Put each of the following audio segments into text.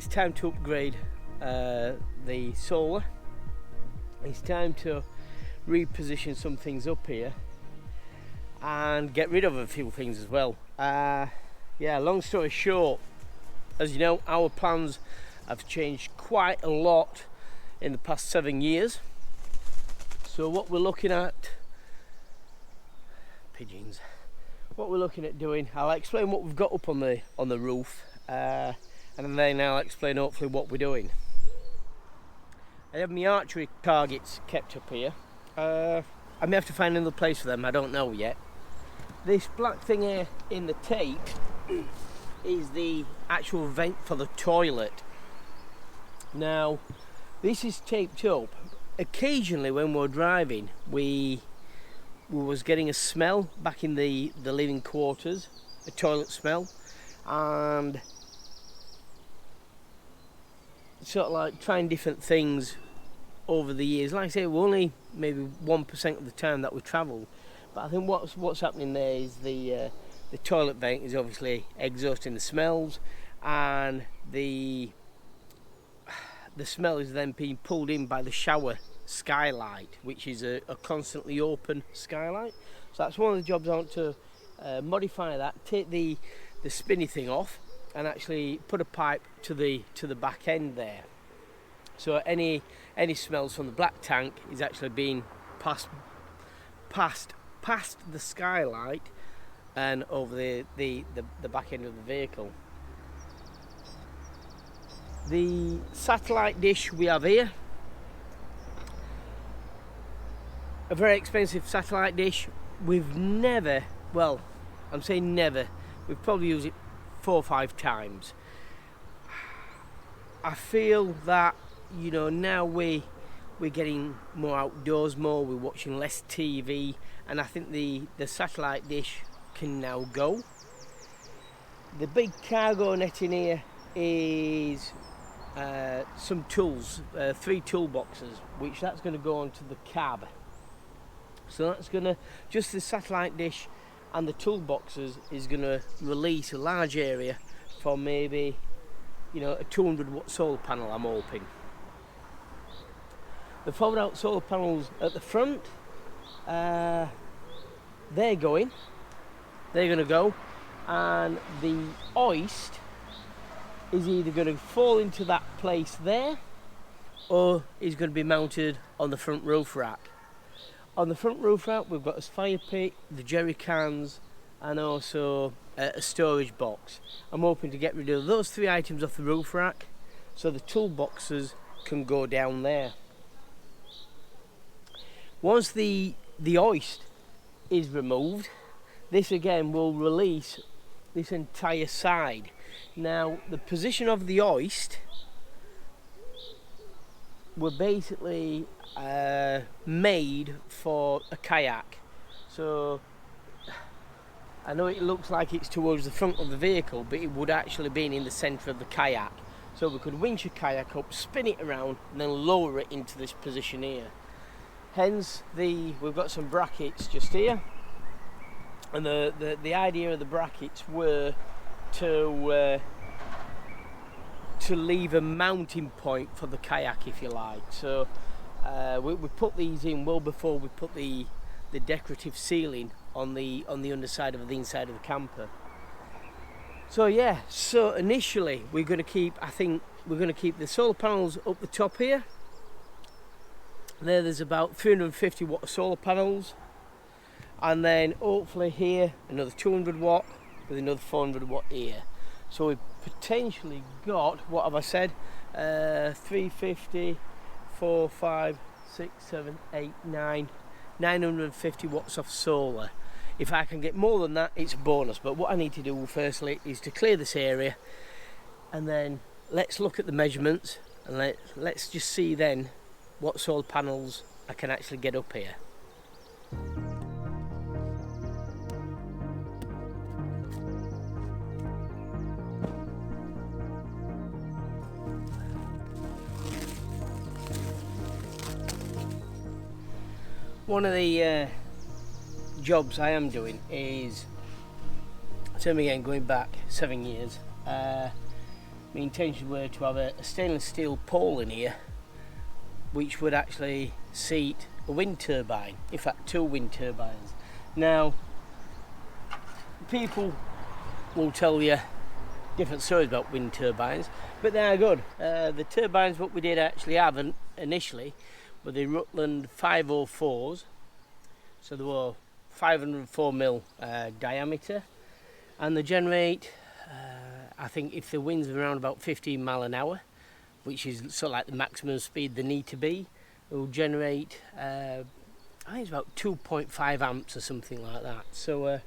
time to upgrade the solar. It's time to reposition some things up here and get rid of a few things as well. Yeah, long story short, as you know, our plans have changed quite a lot in the past 7 years. So what we're looking at, pigeons, what we're looking at doing, I'll explain what we've got up on the roof, and then I'll explain hopefully what we're doing. I have my archery targets kept up here. I may have to find another place for them, I don't know yet. This black thing here in the tape is the actual vent for the toilet. Now, this is taped up. Occasionally when we're driving, we was getting a smell back in the living quarters, a toilet smell, and sort of like trying different things over the years. Like I say, we're only maybe 1% of the time that we travel, but I think what's happening there is the toilet vent is obviously exhausting the smells, and the smell is then being pulled in by the shower skylight, which is a constantly open skylight. So that's one of the jobs I want to modify that, take the spinny thing off and actually put a pipe to the back end there. So any smells from the black tank is actually being passed past the skylight and over the back end of the vehicle. The satellite dish we have here, a very expensive satellite dish. We've never, well, I'm saying never, we've probably used it 4 or 5 times. I feel that, you know, now we're getting more outdoors, we're watching less TV, and I think the satellite dish can now go. The big cargo net in here is some tools, 3 toolboxes, which that's going to go onto the cab. So that's going to, just the satellite dish and the toolboxes is going to release a large area for maybe, you know, a 200 watt solar panel, I'm hoping. The forward out solar panels at the front, they're going to go, and the hoist is either going to fall into that place there or is going to be mounted on the front roof rack. On the front roof rack we've got a fire pit, the jerry cans, and also a storage box. I'm hoping to get rid of those 3 items off the roof rack so the toolboxes can go down there. Once the hoist is removed, this again will release this entire side. Now, the position of the hoist were basically made for a kayak. So I know it looks like it's towards the front of the vehicle, but it would actually be in the centre of the kayak. So we could winch a kayak up, spin it around, and then lower it into this position here. Hence, we've got some brackets just here, and the idea of the brackets were to leave a mounting point for the kayak, if you like. So we put these in well before we put the decorative ceiling on the underside of the inside of the camper. So yeah, so initially we're going to keep, I think we're going to keep the solar panels up the top here. There's about 350 watt of solar panels, and then hopefully here another 200 watt with another 400 watt here. So we've potentially got, what have I said, 350, 4, 5, 6, 7, 8, 9, 950 watts of solar. If I can get more than that, it's a bonus, but what I need to do firstly is to clear this area, and then let's look at the measurements, and let's just see then what solar panels I can actually get up here. One of the jobs I am doing is, so again going back 7 years, my intention were to have a stainless steel pole in here which would actually seat a wind turbine, in fact 2 wind turbines. Now people will tell you different stories about wind turbines, but they are good. The turbines what we did actually have initially were the Rutland 504s, so they were 504mm diameter, and they generate I think if the wind's around about 15 mile an hour, which is sort of like the maximum speed they need to be, it will generate I think it's about 2.5 amps or something like that. So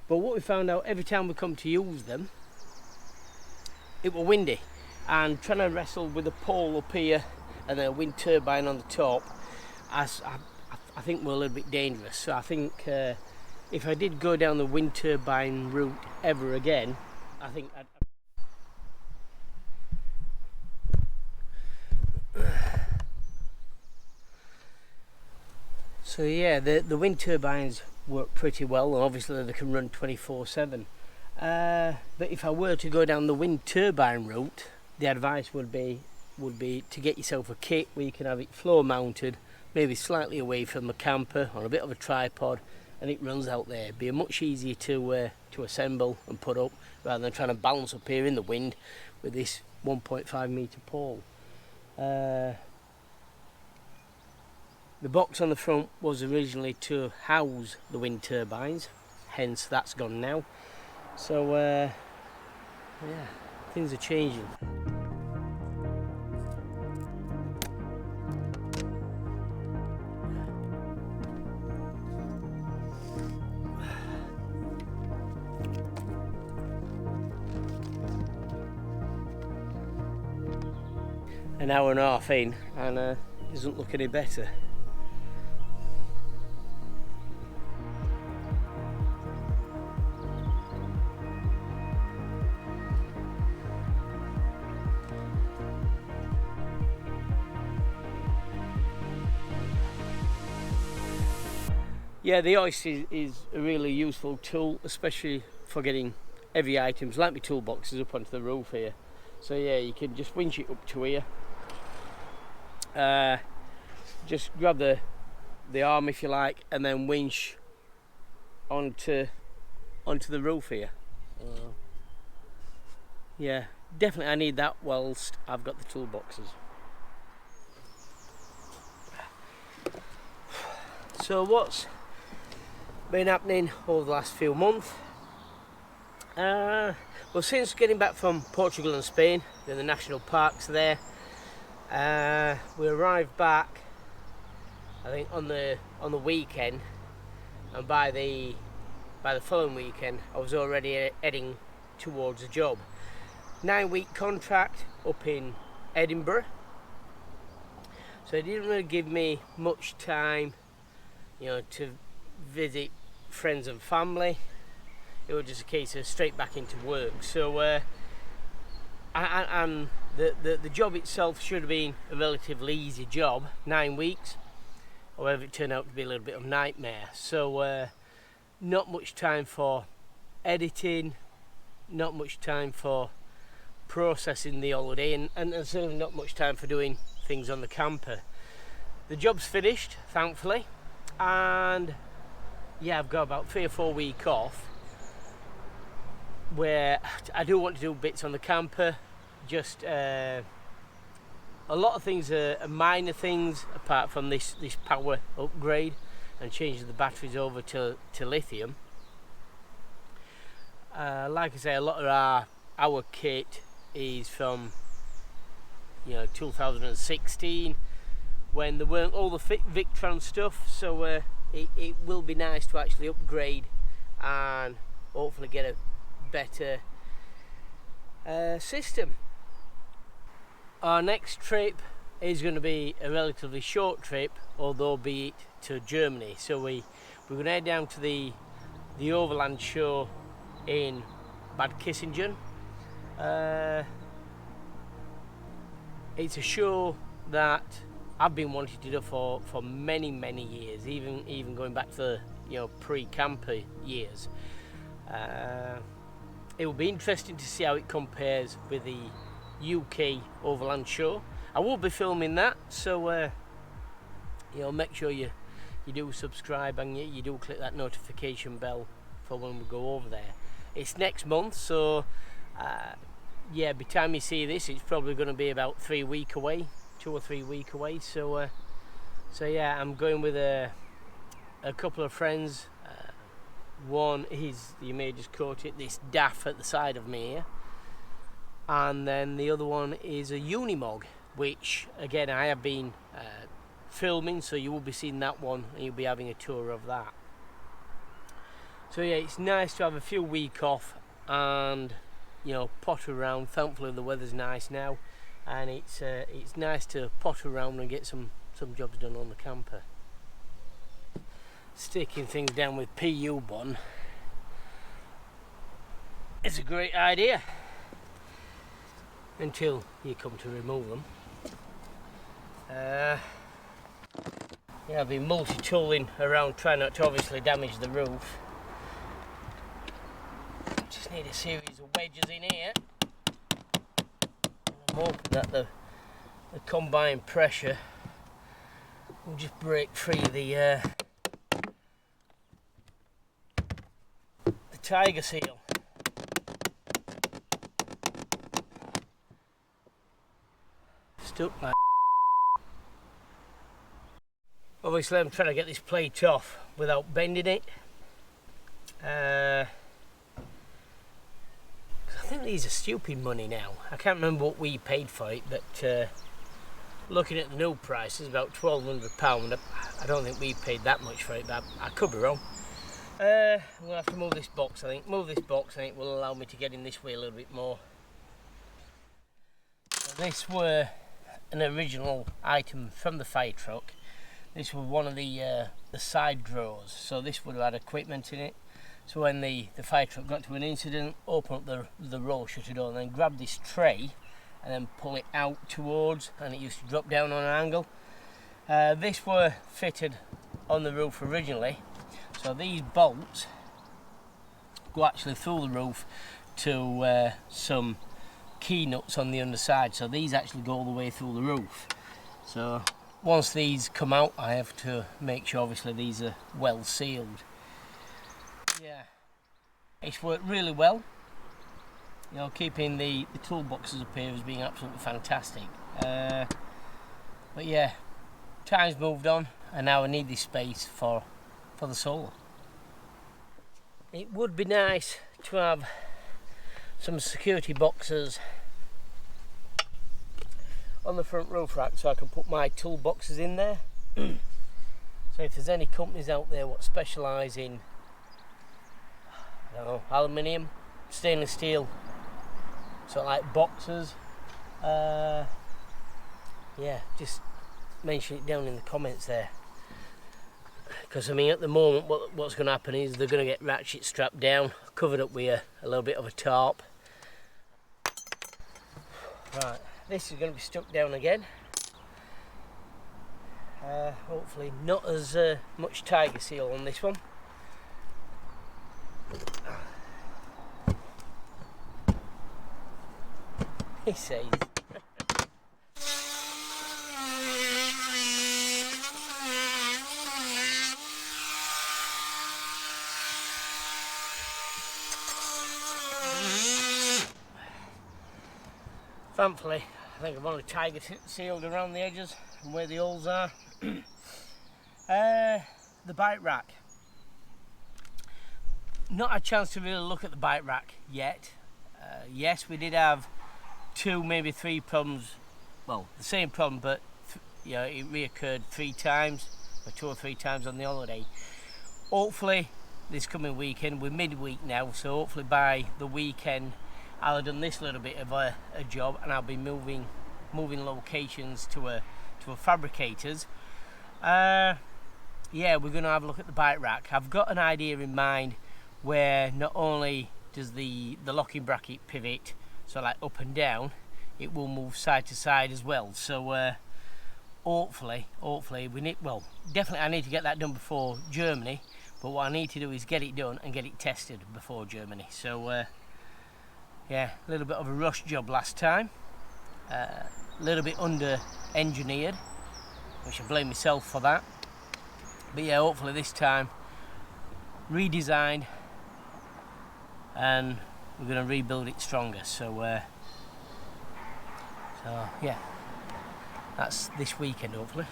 but what we found out, every time we come to use them it was windy, and trying to wrestle with a pole up here and a wind turbine on the top, I think we're a little bit dangerous. So I think if I did go down the wind turbine route ever again, I think I'd so yeah, the wind turbines work pretty well, and obviously they can run 24/7. But if I were to go down the wind turbine route, the advice would be to get yourself a kit where you can have it floor mounted, maybe slightly away from the camper on a bit of a tripod, and it runs out there. It'd be much easier to assemble and put up rather than trying to balance up here in the wind with this 1.5 metre pole. The box on the front was originally to house the wind turbines, hence that's gone now. So yeah, things are changing. An hour and a half in, and it doesn't look any better. Yeah, the hoist is a really useful tool, especially for getting heavy items like my toolboxes up onto the roof here. So yeah, you can just winch it up to here. Just grab the arm if you like, and then winch onto the roof here. Yeah, definitely I need that whilst I've got the toolboxes. So what's been happening over the last few months? Well, since getting back from Portugal and Spain, in the national parks there, we arrived back I think on the weekend, and by the following weekend I was already heading towards a job. 9-week contract up in Edinburgh, so it didn't really give me much time, to visit friends and family. It was just a case of straight back into work. So and the job itself should have been a relatively easy job, 9 weeks. However, it turned out to be a little bit of a nightmare. So not much time for editing, not much time for processing the holiday, and certainly not much time for doing things on the camper. The job's finished, thankfully, and yeah, I've got about 3 or 4 weeks off where I do want to do bits on the camper. Just a lot of things are minor things, apart from this power upgrade and changing the batteries over to lithium. Like I say, a lot of our kit is from 2016, when there weren't all the Victron stuff. So it will be nice to actually upgrade and hopefully get a better system. Our next trip is going to be a relatively short trip, although be it to Germany. So we're going to head down to the Overland show in Bad Kissingen. It's a show that I've been wanting to do for many years, even going back to pre-camper years. It will be interesting to see how it compares with the UK overland show. I will be filming that, so you know, make sure you do subscribe and you do click that notification bell for when we go over there. It's next month, so yeah, by the time you see this, it's probably going to be about 3 weeks away, 2 or 3 weeks away. So yeah, I'm going with a couple of friends. One is, you may just quote it, this daff at the side of me here, and then the other one is a Unimog, which again I have been filming, so you will be seeing that one and you'll be having a tour of that. So yeah, it's nice to have a few weeks off and, you know, potter around. Thankfully the weather's nice now, and it's nice to potter around and get some jobs done on the camper. Sticking things down with PU bun is a great idea until you come to remove them. Yeah, I've been multi-tooling around, trying not to obviously damage the roof. Just need a series of wedges in here. I'm hoping that the combined pressure will just break free the tiger seal. Stuck like. Obviously I'm trying to get this plate off without bending it. I think these are stupid money now. I can't remember what we paid for it, but looking at the new prices, about £1,200. I don't think we paid that much for it, but I could be wrong. We'll have to move this box, I think. Move this box, I think, will allow me to get in this way a little bit more. So this were an original item from the fire truck. This was one of the side drawers, so this would have had equipment in it. So when the fire truck got to an incident, open up the roll shutter door and then grab this tray and then pull it out towards, and it used to drop down on an angle. This were fitted on the roof originally, so these bolts go actually through the roof to some key nuts on the underside, so these actually go all the way through the roof. So once these come out, I have to make sure obviously these are well sealed. Yeah, it's worked really well. You know, keeping the toolboxes up here as being absolutely fantastic. But yeah, time's moved on, and now I need this space for the solar. It would be nice to have some security boxes on the front roof rack so I can put my toolboxes in there. So if there's any companies out there what specialise in, I don't know, aluminium, stainless steel, so like boxes, yeah, just mention it down in the comments there. Because I mean, at the moment what's going to happen is they're going to get ratchet strapped down, covered up with a little bit of a tarp. Right, this is going to be stuck down again. Hopefully not as much tiger seal on this one. He says. Thankfully, I think I've only tiger sealed around the edges and where the holes are. The bike rack. Not a chance to really look at the bike rack yet. Yes, we did have 2, maybe 3 problems. Well, the same problem, but you know, it reoccurred 3 times, or 2 or 3 times on the holiday. Hopefully, this coming weekend, we're midweek now, so hopefully by the weekend I'll have done this little bit of a job, and I'll be moving locations to a fabricator's. Yeah, we're going to have a look at the bike rack. I've got an idea in mind where not only does the locking bracket pivot, so like up and down, it will move side to side as well. So hopefully we need, well, definitely I need to get that done before Germany, but what I need to do is get it done and get it tested before Germany. So yeah, a little bit of a rush job last time, a little bit under engineered, which I blame myself for that. But yeah, hopefully this time redesigned, and we're going to rebuild it stronger. So yeah, that's this weekend hopefully.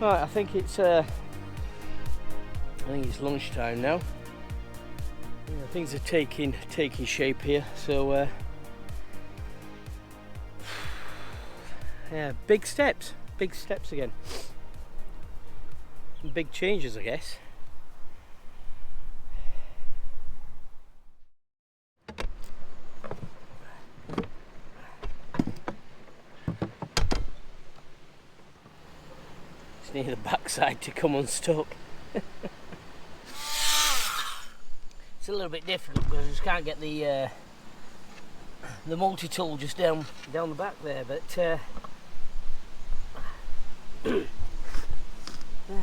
Right, I think it's lunchtime now. Yeah, things are taking shape here. So yeah, big steps again. Big changes, I guess. Need the backside to come unstuck. It's a little bit difficult because I just can't get the multi-tool just down the back there, but yeah,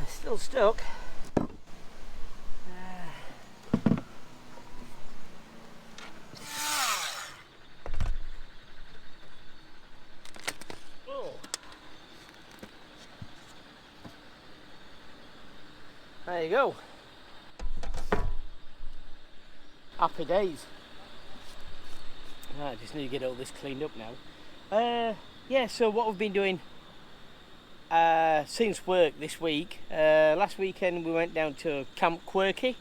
still stuck. There you go. Happy days. I just need to get all this cleaned up now. Yeah, so what we've been doing since work this week. Last weekend we went down to Camp Quirky.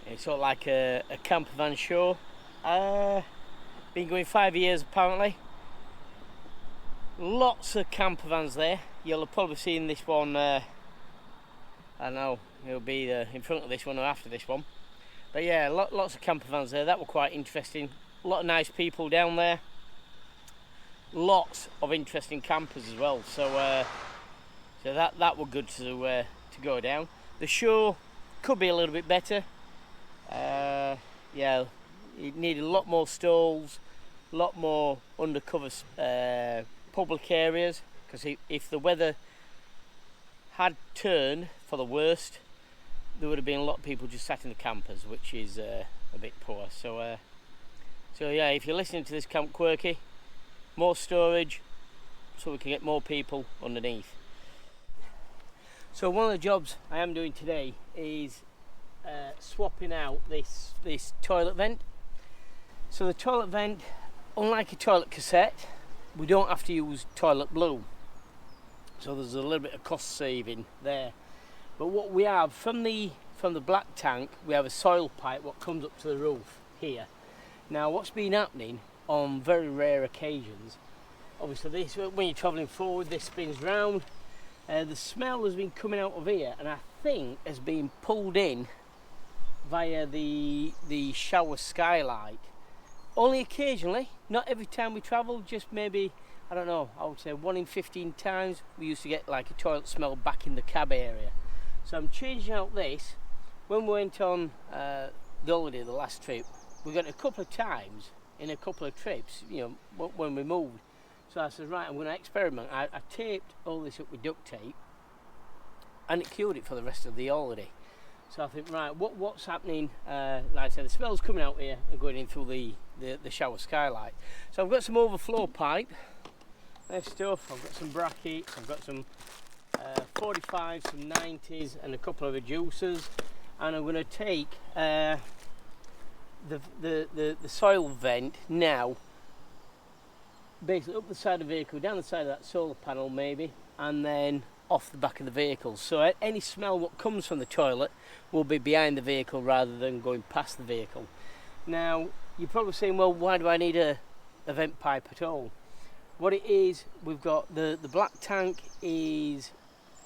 It's sort of like a camper van show. Been going 5 years apparently. Lots of camper vans there. You'll have probably seen this one. I know it'll be in front of this one or after this one, but yeah, lots of camper vans there. That were quite interesting. A lot of nice people down there. Lots of interesting campers as well. So that were good to go down. The show could be a little bit better. Yeah, it needed a lot more stalls, a lot more undercover public areas, because if the weather had turned for the worst, there would have been a lot of people just sat in the campers, which is a bit poor. So yeah, if you're listening to this Camp Quirky, more storage so we can get more people underneath. So one of the jobs I am doing today is swapping out this toilet vent. So the toilet vent, unlike a toilet cassette, we don't have to use toilet blue. So there's a little bit of cost saving there. But what we have from the black tank, we have a soil pipe what comes up to the roof here. Now what's been happening on very rare occasions, obviously this, when you're travelling forward, this spins round. The smell has been coming out of here, and I think has been pulled in via the shower skylight. Only occasionally, not every time we travel, just maybe, I don't know, I would say 1 in 15 times we used to get like a toilet smell back in the cab area. So I'm changing out this. When we went on the holiday, the last trip, we got it a couple of times in a couple of trips, you know, when we moved. So I said, right, I'm going to experiment. I taped all this up with duct tape, and it cured it for the rest of the holiday. So I think, right, what's happening? Like I said, the smell's coming out here and going in through the shower skylight. So I've got some overflow pipe. There's stuff. I've got some brackets. I've got some 45s, some 90s, and a couple of reducers. And I'm going to take the soil vent now, basically up the side of the vehicle, down the side of that solar panel maybe, and then off the back of the vehicle. So any smell what comes from the toilet will be behind the vehicle rather than going past the vehicle. Now you're probably saying, well, why do I need a vent pipe at all? What it is, we've got the black tank is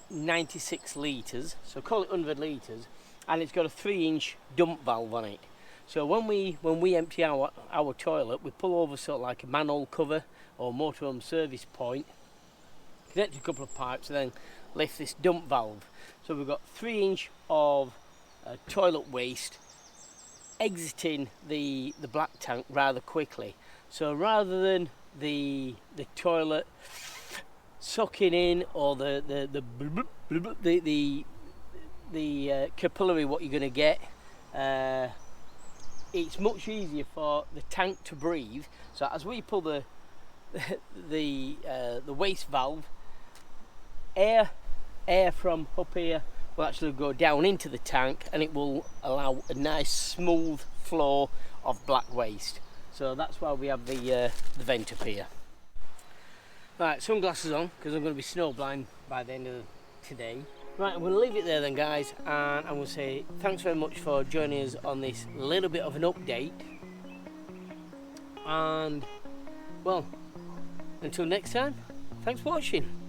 96 litres, so call it 100 litres, and it's got a 3-inch dump valve on it. So when we empty our toilet, we pull over sort of like a manhole cover or motorhome service point, connect a couple of pipes, and then lift this dump valve. So we've got 3-inch of toilet waste exiting the black tank rather quickly. So rather than the toilet sucking in, or the capillary what you're going to get, it's much easier for the tank to breathe. So as we pull the waste valve, air from up here will actually go down into the tank, and it will allow a nice smooth flow of black waste. So that's why we have the vent up here. Right, sunglasses on, because I'm going to be snowblind by the end of today. Right, I'm going to leave it there then, guys, and I'm going to say thanks very much for joining us on this little bit of an update. And, well, until next time, thanks for watching.